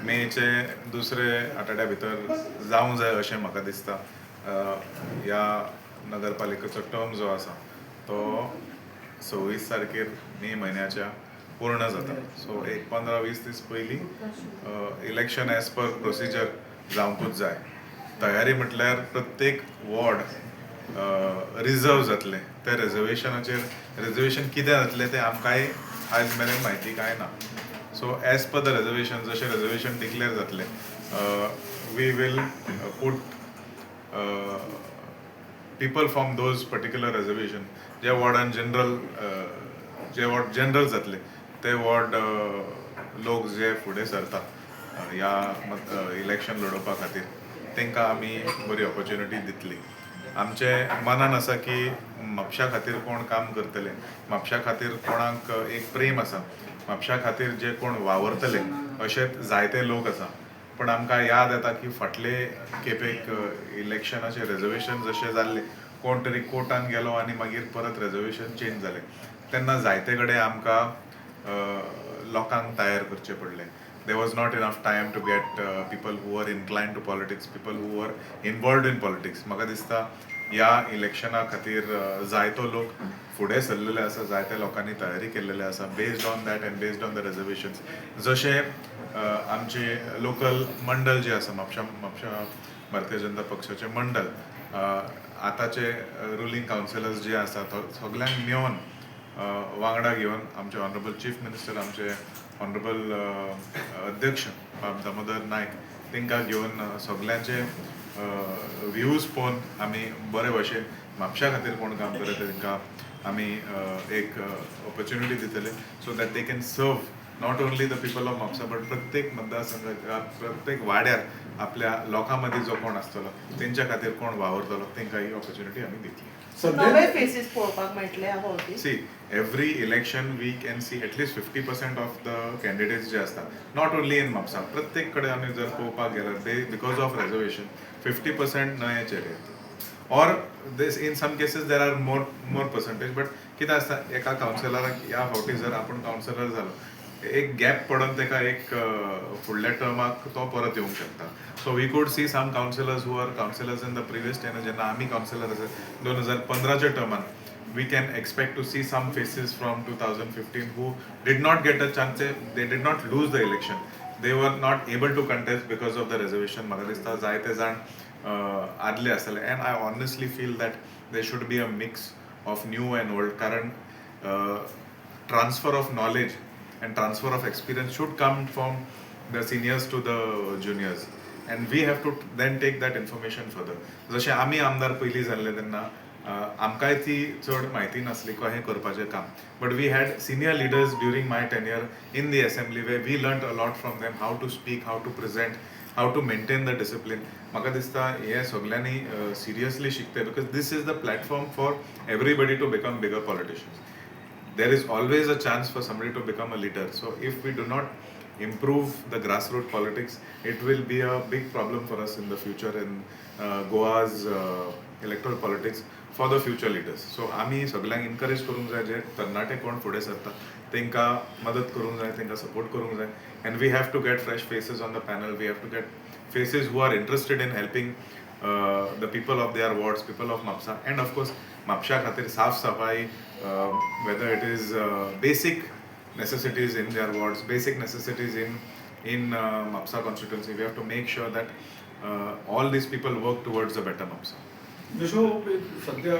मेचे दुसरे आठवड्या भितर जावंक जाय अशें म्हाका दिसता. ह्या नगरपालिकेचो टर्म जो आसा तो 26 तारखेर मे म्हयन्याच्या पूर्ण जाता. सो एक 15-20 दीस पयलीं इलेक्शन एज पर प्रोसिजर जावंकूच जाय. तयारी म्हटल्यार प्रत्येक वॉर्ड रिजर्व जातले. ते रिजर्वेशन कितें जातलें तें आमकांय आयज मेरेन म्हायती कांय ना. So as per the reservation जशें रिजर्वेशन डिक्लेअर जातलें we will put people from those particular reservation जे वॉर्डान जे वॉर्ड जनरल जातले ते वॉर्ड लोक जे फुडें सरता ह्या इलेक्शन लडोवपा खातीर तांकां आमी बरी ऑपॉर्च्युनिटी दितली. आमचे मनान आसा की म्हापशा खातीर कोण काम करतले, म्हापशा खातीर कोणाक एक प्रेम आसा, म्हापशा खातीर जे कोण वावरतले अशेच जायते लोक आसा. पण आमकां याद येता की फाटले खेपेक इलेक्शनाचे रिजर्वेशन जशें जाल्ले कोण तरी कोर्टान गेलो आनी मागीर परत रिजर्वेशन चेंज जालें तेन्ना जायते कडेन आमकां लोकांक तयार करचें पडलें. There was not enough time to get people who were inclined to politics, people who were involved in politics. म्हाका दिसता ह्या इलेक्शना खातीर जायतो लोक फुडें सरलेले आसा, जायत्या लोकांनी तयारी केल्लेली आसा based on that end based on the reservations. जशें आमचे लोकल मंडळ जे आसा म्हापशा भारतीय जनता पक्षाचे मंडळ आतांचे रुलींग कावन्सिलर्स जे आसा सगळ्यांक मेळोन वांगडा घेवन आमचे ऑनरेबल चीफ मिनिस्टर आमचे ऑनरेबल अध्यक्ष दामोदर नायक तांकां घेवन सगळ्यांचे व्ह्यूज पळोवन आमी बरे भशेन म्हापशा खातीर कोण काम करता तांकां आमी एक ऑपॉर्च्युनिटी दितले सो दॅट दे कॅन सर्व not only the people of Mapusa but प्रत्येक मतदारसंघात प्रत्येक वाड्यार आपल्या लोकां जो कोण आसतलो तेंच्या खातीर कोण वावरतलो तांकां ही ऑपॉर्च्युनिटी आमी दितली. नवे फेसीस पळोवपाक मेळटले ह्या फावटी. See every election we can see at least 50% of the candidates जे असतात नॉट ओन्ली इन म्हापसा प्रत्येक कडेन आमी जर पळोवपाक गेल्यार दे बिकॉज ऑफ रिजर्वेशन 50% नयेचेर येता. Or this in some cases there are more percentage but कितें आसता एका कावन्सिलराक ह्या फावटी जर आपूण कावन्सिलर जालो एक गॅप पडून ताका एक फुडल्या टर्माक तो परत येवंक शकता. So we could see some councillors who are councillors in the previous tenure जेन्ना आमी कावन्सिलर आसा 2015च्या टर्मान we can expect to see some faces from 2015 who did not get a chance, they did not lose the election, they were not able to contest because of the reservation. म्हाका दिसता जायते जाण आदले आसतले and I honestly feel that there should be a mix of new and old कारण transfer of knowledge and transfer of experience should come from the seniors to the juniors and we have to then take that information further. जशें आमी आमदार पयलीं जाल्ले तेन्ना आमकांय ती चड म्हायती नासली कशें करपाचें काम but we had senior leaders during my tenure in the assembly way we learn a lot from them how to speak, how to present, how to maintain the discipline. म्हाका दिसता हे सगळ्यांनी सिरियसली शिकते because this is the platform for everybody to become bigger politicians. There is always a chance for somebody to become a leader. So if we do not improve the grassroots politics, it will be a big problem for us in the future in Goa's electoral politics for the future leaders. So आमी सगळ्यांक encourage करूंक जाय जे तरणाटे कोण फुडें सरता तांकां मदत करूंक जाय, तांकां सपोर्ट करूंक जाय and we have to get fresh faces on the panel. We have to get faces who are interested in helping the people of their wards, people of Mapsa and of course Mapsha खातीर साफ सफाई whether it is basic necessities in their wards, basic necessities in Mapsa constituency. We have to make sure that all these people work towards a better Mapsa. जसो सध्या